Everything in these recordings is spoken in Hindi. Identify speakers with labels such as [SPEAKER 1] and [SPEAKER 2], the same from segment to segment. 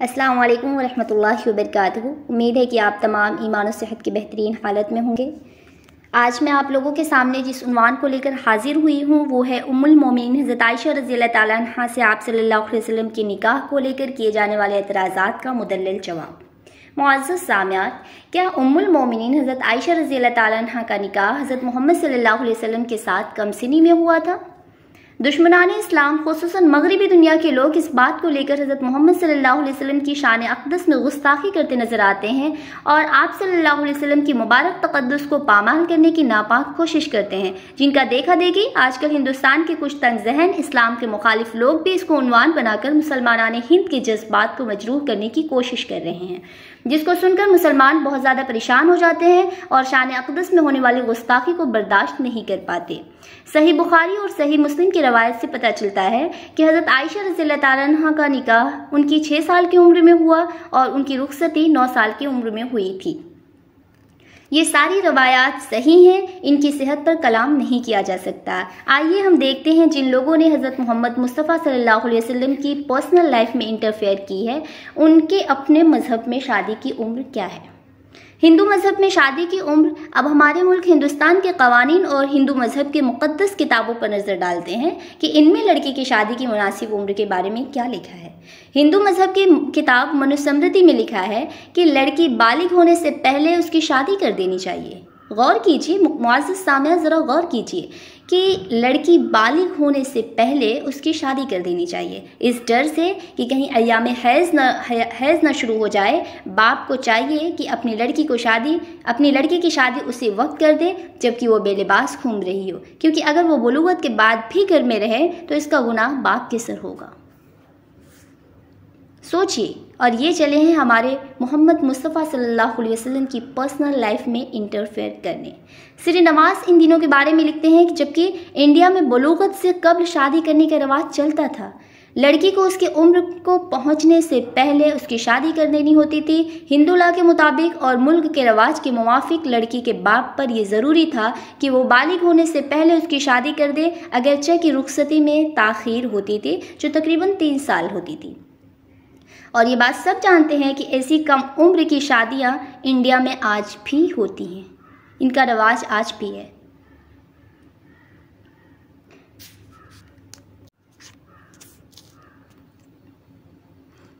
[SPEAKER 1] अस्सलाम वालेकुम वरहमतुल्लाहि वबरकातुहू। उम्मीद है कि आप तमाम ईमान और सेहत की बेहतरीन हालत में होंगे। आज मैं आप लोगों के सामने जिस उन्वान को लेकर हाजिर हुई हूँ वो है उम्मुल मोमिनीन हज़रत आयशा रज़ियल्लाहु तआला अन्हा से आप सल्लल्लाहु अलैहि वसल्लम की निकाह को लेकर किए जाने वाले एतराज़ात का मुदल्लल जवाब। मुअज़्ज़ज़ सामियात, क्या उम्मुल मोमिनीन हज़रत आयशा रज़ियल्लाहु तआला अन्हा का निकाह हज़रत मोहम्मद सल्लल्लाहु अलैहि वसल्लम के साथ कमसिनी में हुआ था? दुश्मनान इस्लाम खुसूसन मगरिबी दुनिया के लोग इस बात को लेकर हज़रत मोहम्मद सल्लल्लाहु अलैहि वसल्लम की शान अक़दस में गुस्ताखी करते नजर आते हैं और आप सल्लल्लाहु अलैहि वसल्लम की मुबारक तक़द्दुस को पामाल करने की नापाक कोशिश करते हैं, जिनका देखा देखी आजकल हिंदुस्तान के कुछ तंग ज़हन इस्लाम के मुखालिफ लोग भी इसको उन्वान बनाकर मुसलमानाने हिंद के जज्बात को मजरूह करने की कोशिश कर रहे हैं, जिसको सुनकर मुसलमान बहुत ज़्यादा परेशान हो जाते हैं और शान अक़दस में होने वाली गुस्ताखी को बर्दाश्त नहीं कर पाते। सही बुखारी और सही मुस्लिम की रवायत से पता चलता है कि हज़रत आयशा रज़ियल्लाहु तआला अन्हा का निकाह उनकी 6 साल की उम्र में हुआ और उनकी रुखसती 9 साल की उम्र में हुई थी। ये सारी रवायात सही हैं, इनकी सेहत पर कलाम नहीं किया जा सकता। आइए हम देखते हैं जिन लोगों ने हज़रत मोहम्मद मुस्तफ़ा सल्लल्लाहु अलैहि वसल्लम की पर्सनल लाइफ में इंटरफेयर की है, उनके अपने मज़हब में शादी की उम्र क्या है। हिंदू मज़हब में शादी की उम्र अब हमारे मुल्क हिंदुस्तान के कवानीन और हिंदू मज़हब के मुक़द्दस किताबों पर नज़र डालते हैं कि इनमें लड़की की शादी की मुनासिब उम्र के बारे में क्या लिखा है। हिंदू मज़हब की किताब मनुस्मृति में लिखा है कि लड़की बालिग होने से पहले उसकी शादी कर देनी चाहिए। गौर कीजिए मुअज़्ज़ज़ सामिया, ज़रा गौर कीजिए कि लड़की बालिग होने से पहले उसकी शादी कर देनी चाहिए, इस डर से कि कहीं अय्यामे हैज़ न शुरू हो जाए। बाप को चाहिए कि अपनी लड़की की शादी उसी वक्त कर दे जबकि वो बेलिबास घूम रही हो, क्योंकि अगर वो बुलूगत के बाद भी घर में रहे तो इसका गुनाह बाप के सर होगा। सोचिए। और ये चले हैं हमारे मोहम्मद मुस्तफ़ा सल्लल्लाहु अलैहि वसल्लम की पर्सनल लाइफ में इंटरफेयर करने। सिरी नवाज़ इन दिनों के बारे में लिखते हैं कि जबकि इंडिया में बुलूगत से कब्ल शादी करने का रिवाज चलता था, लड़की को उसके उम्र को पहुंचने से पहले उसकी शादी कर देनी होती थी। हिंदू लॉ के मुताबिक और मुल्क के रवाज के मुवाफिक लड़की के बाप पर यह ज़रूरी था कि वो बालिग होने से पहले उसकी शादी कर दे, अगरचे की रुखसती में ताख़ीर होती थी जो तकरीबन 3 साल होती थी। और ये बात सब जानते हैं कि ऐसी कम उम्र की शादियां इंडिया में आज भी होती हैं, इनका रवाज आज भी है।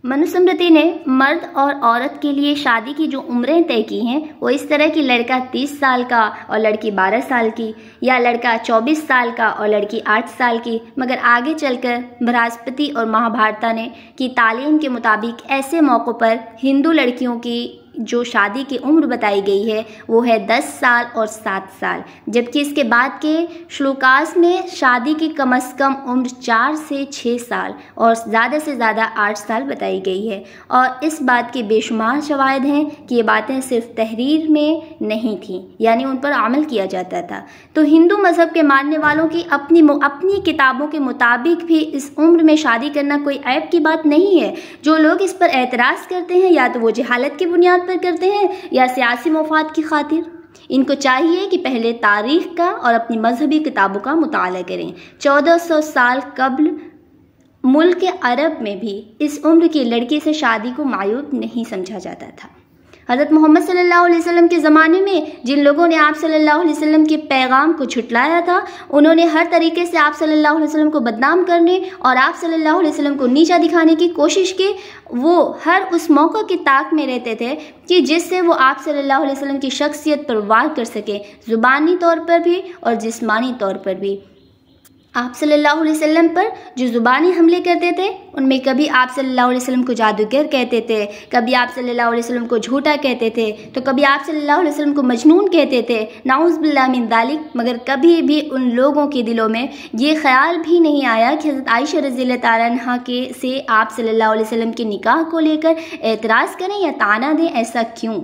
[SPEAKER 1] मनुस्मृति ने मर्द और औरत के लिए शादी की जो उम्रें तय की हैं वो इस तरह कि लड़का 30 साल का और लड़की 12 साल की, या लड़का 24 साल का और लड़की 8 साल की। मगर आगे चलकर बृहस्पति और महाभारता ने की तालीम के मुताबिक ऐसे मौक़ों पर हिंदू लड़कियों की जो शादी की उम्र बताई गई है वो है 10 साल और 7 साल, जबकि इसके बाद के श्लोकास में शादी की कम से कम उम्र 4 से 6 साल और ज़्यादा से ज़्यादा 8 साल बताई गई है। और इस बात के बेशुमार शवाहिद हैं कि ये बातें सिर्फ तहरीर में नहीं थीं, यानी उन पर अमल किया जाता था। तो हिंदू मज़हब के मानने वालों की अपनी किताबों के मुताबिक भी इस उम्र में शादी करना कोई ऐब की बात नहीं है। जो लोग इस पर एतराज़ करते हैं या तो वो जहालत की बुनियाद पर करते हैं या सियासी मफाद की खातिर। इनको चाहिए कि पहले तारीख का और अपनी मजहबी किताबों का मुताला करें। 1400 साल कब्ल मुल्क के अरब में भी इस उम्र की लड़की से शादी को मायूब नहीं समझा जाता था। हज़रत मोहम्मद सल्लल्लाहु अलैहि वसल्लम के ज़माने में जिन लोगों ने आप सल्लल्लाहु अलैहि वसल्लम के पैगाम को झुटलाया था, उन्होंने हर तरीके से आप सल्लल्लाहु अलैहि वसल्लम को बदनाम करने और आप सल्लल्लाहु अलैहि वसल्लम को नीचा दिखाने की कोशिश की। वो हर उस मौका की ताक में रहते थे कि जिससे वो आप सल्लल्लाहु अलैहि वसल्लम की शख्सियत पर वार कर सके, ज़ुबानी तौर पर भी और जिस्मानी तौर पर भी। आप सल्लल्लाहु अलैहि वसल्लम पर जो ज़ुबानी हमले करते थे उनमें कभी आप सल्लल्लाहु अलैहि वसल्लम को जादूगर कहते थे, कभी आप सल्लल्लाहु अलैहि वसल्लम को झूठा कहते थे, तो कभी आप सल्लल्लाहु अलैहि वसल्लम को मजनून कहते थे, नाउज़ बिल्लाह मिन ज़ालिक। मगर कभी भी उन लोगों के दिलों में ये ख्याल भी नहीं आया कि हज़रत आयशा रज़ियल्लाहु तआला अन्हा के से आप सल्लल्लाहु अलैहि वसल्लम के निकाह को लेकर एतराज़ करें या ताना दें। ऐसा क्यों?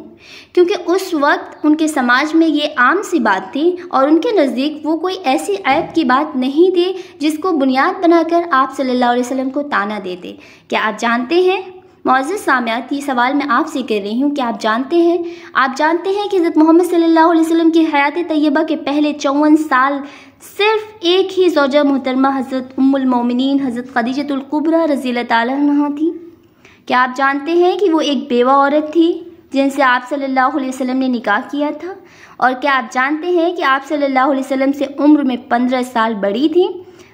[SPEAKER 1] क्योंकि उस वक्त उनके समाज में ये आम सी बात थी और उनके नज़दीक वो कोई ऐसी ऐब की बात नहीं थी जिसको बुनियाद बनाकर आप सल्लल्लाहु अलैहि वसल्लम को ताना देते। क्या आप जानते हैं मुअज़्ज़ज़ सामियात, ये सवाल मैं आपसे कर रही हूँ कि आप जानते हैं कि हज़रत मोहम्मद सल्लल्लाहु अलैहि वसल्लम की हयात तैयबा के पहले 54 साल सिर्फ एक ही ज़ौजा मोहतरमा हज़रत उम्मुल मोमिनीन हज़रत खदीजतुल कुबरा रज़ियल्लाहु तआला अन्हा थी। क्या आप जानते हैं कि वो एक बेवा औरत थी जिनसे आप सल्लल्लाहु अलैहि वसल्लम ने निकाह किया था? और क्या आप जानते हैं कि आप सल्लल्लाहु अलैहि वसल्लम से उम्र में 15 साल बड़ी थी?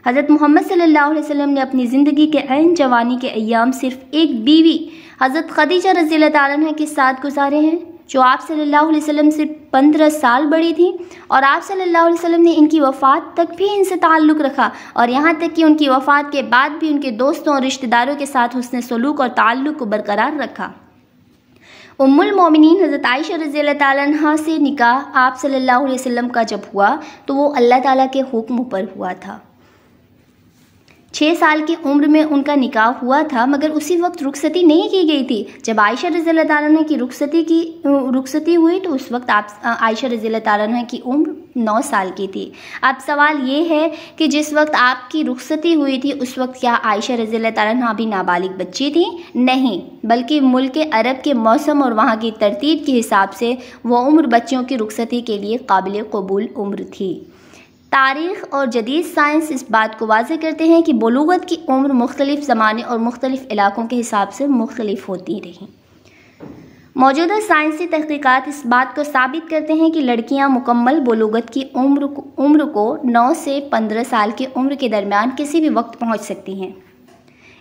[SPEAKER 1] हज़रत मोहम्मद सल्लल्लाहु अलैहि वसल्लम ने अपनी ज़िंदगी के ऐन जवानी के अय्याम सिर्फ एक बीवी हज़रत खदीजा रज़ियल्लाहु ताला अन्हा के साथ गुजारे हैं, जो आप सल्लल्लाहु अलैहि वसल्लम से 15 साल बड़ी थी। और आप सल्लल्लाहु अलैहि वसल्लम ने इनकी वफ़ात तक भी इनसे ताल्लुक़ रखा, और यहाँ तक कि उनकी वफ़ात के बाद भी उनके दोस्तों और रिश्तेदारों के साथ हुस्न सलूक और ताल्लुक़ को बरकरार रखा। उम्मुल मोमिनीन हज़रत आयशा रज़ियल्लाहु ताला अन्हा से निकाह आप सल्लल्लाहु अलैहि वसल्लम का जब हुआ तो वो अल्लाह ताला के हुक्म पर हुआ था। 6 साल की उम्र में उनका निकाह हुआ था, मगर उसी वक्त रुखसती नहीं की गई थी। जब आयशा रज़ियल्लाहु ताला अन्हा की रुखसती हुई तो उस वक्त आयशा रज़ियल्लाहु ताला अन्हा की उम्र 9 साल की थी। अब सवाल ये है कि जिस वक्त आपकी रुखसती हुई थी उस वक्त क्या आयशा रज़ियल्लाहु ताला अन्हा भी नाबालिग बच्ची थी? नहीं, बल्कि मुल्क अरब के मौसम और वहाँ की तरतीब के हिसाब से वो उम्र बच्चों की रुखसती के लिए काबिल कबूल उम्र थी। तारीख़ और जदीद साइंस इस बात को वाज़ेह करते हैं कि बुलूगत की उम्र मुख्तलिफ़ ज़माने और मुख्तलिफ़ इलाक़ों के हिसाब से मुख्तलिफ़ होती रही। मौजूदा साइंसी तहक़ीक़ात इस बात को साबित करते हैं कि लड़कियां मुकम्मल बुलूगत की उम्र को 9 से 15 साल की उम्र के दरमियान किसी भी वक्त पहुँच सकती हैं।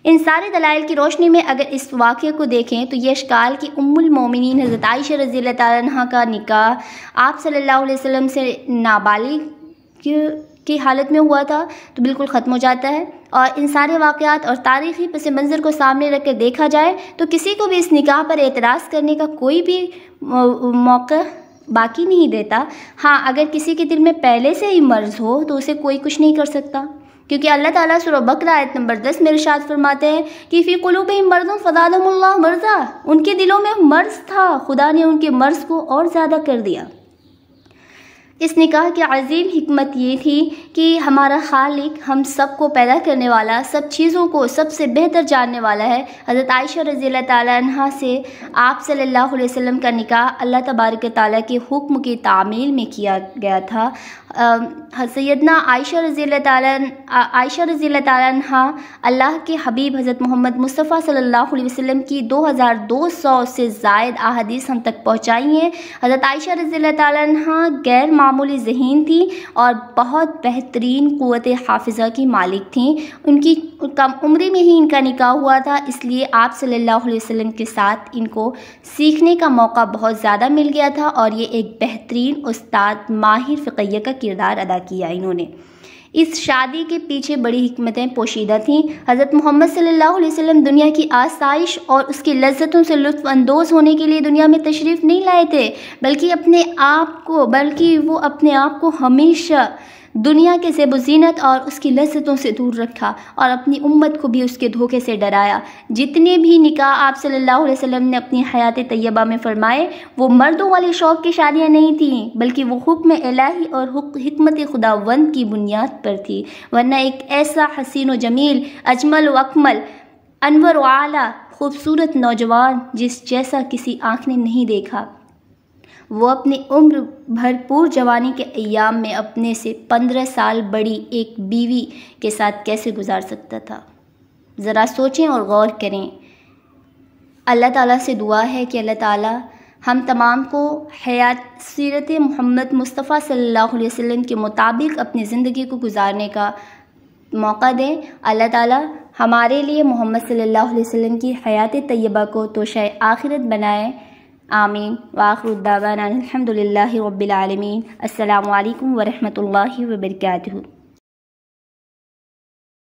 [SPEAKER 1] इन सारे दलाइल की रोशनी में अगर इस वाक़े को देखें तो ये इश्काल कि उम्मुल मोमिनीन हज़रत आयशा रज़ियल्लाहु ताला अन्हा का निकाह आप सल्लल्लाहु अलैहि वसल्लम से नाबालिग की हालत में हुआ था तो बिल्कुल ख़त्म हो जाता है। और इन सारे वाक़यात और तारीख़ी पस मंज़र को सामने रख कर देखा जाए तो किसी को भी इस निकाह पर एतराज़ करने का कोई भी मौका बाकी नहीं देता। हाँ, अगर किसी के दिल में पहले से ही मर्ज़ हो तो उसे कोई कुछ नहीं कर सकता, क्योंकि अल्लाह ताला सूरह बकरा आयत नंबर 10 में इरशाद फरमाते हैं कि फ़ी क़ुलूबिहिम मर्ज़ुन फ़ज़ादहुमुल्लाहु मर्ज़ा, उनके दिलों में मर्ज़ था, खुदा ने उनके मर्ज़ को और ज़्यादा कर दिया। इस निकाह की अज़ीम हिकमत ये थी कि हमारा खालिक, हम सब को पैदा करने वाला, सब चीज़ों को सबसे बेहतर जानने वाला है। हज़रत आयशा रज़ियल्लाहु ताला अन्हा से आप सल्लल्लाहु अलैहि वसल्लम का निकाह अल्लाह तबारक ताला के हुक्म की तामील में किया गया था। सैयदना आयशा रज़ियल्लाहु ताला अन्हा अल्लाह के हबीब हज़रत मोहम्मद मुस्तफ़ा सल्लल्लाहु अलैहि वसल्लम की 2200 से ज़ायद अहादीस हम तक पहुँचाई हैं। हज़रत आयशा रज़ियल्लाहु ताला अन्हा गैर मामूली ज़हीन थी और बहुत बेहतरीन क़ुव्वत हाफ़िज़ा की मालिक थी। उनकी कम उम्री में ही इनका निकाह हुआ था, इसलिए आप सल्लल्लाहु अलैहि वसल्लम के साथ इनको सीखने का मौका बहुत ज़्यादा मिल गया था और ये एक बेहतरीन उस्ताद माहिर फ़िक़िया का किरदार अदा किया इन्होंने। इस शादी के पीछे बड़ी हिकमतें पोशीदा थीं। हज़रत मोहम्मद सल्लल्लाहु अलैहि वसल्लम दुनिया की आसाइश और उसकी लज्जतों से लुत्फ़ अंदोज़ होने के लिए दुनिया में तशरीफ़ नहीं लाए थे, बल्कि वो अपने आप को हमेशा दुनिया के ज़ेब-ओ-ज़ीनत और उसकी लज्जतों से दूर रखा और अपनी उम्मत को भी उसके धोखे से डराया। जितने भी निकाह आप सल्लल्लाहु अलैहि वसल्लम ने अपनी हयात तैयबा में फरमाए वो मर्दों वाले शौक़ की शादियाँ नहीं थीं, बल्कि वो हुक्म इलाही और हिकमत खुदावंद की बुनियाद पर थी। वरना एक ऐसा हसीन व जमील, अजमल व अकमल, अनवर व आला, खूबसूरत नौजवान जिस जैसा किसी आँख ने नहीं देखा, वो अपनी उम्र भरपूर जवानी के अय्याम में अपने से 15 साल बड़ी एक बीवी के साथ कैसे गुजार सकता था? ज़रा सोचें और गौर करें। अल्लाह ताला से दुआ है कि अल्लाह ताला हम तमाम को हयात सीरत मोहम्मद मुस्तफ़ा सल्लल्लाहु अलैहि वसल्लम के मुताबिक अपनी ज़िंदगी को गुजारने का मौका दें। अल्लाह ताला हमारे लिए मोहम्मद सल्लल्लाहु अलैहि वसल्लम की हयात तैयबा को तोशाए आखिरत बनाए। आमीन। व आखिरु दावाना अल्हम्दुलिल्लाहि रब्बिल आलमीन। अस्सलामु अलैकुम व रहमतुल्लाहि व बरकातुहू।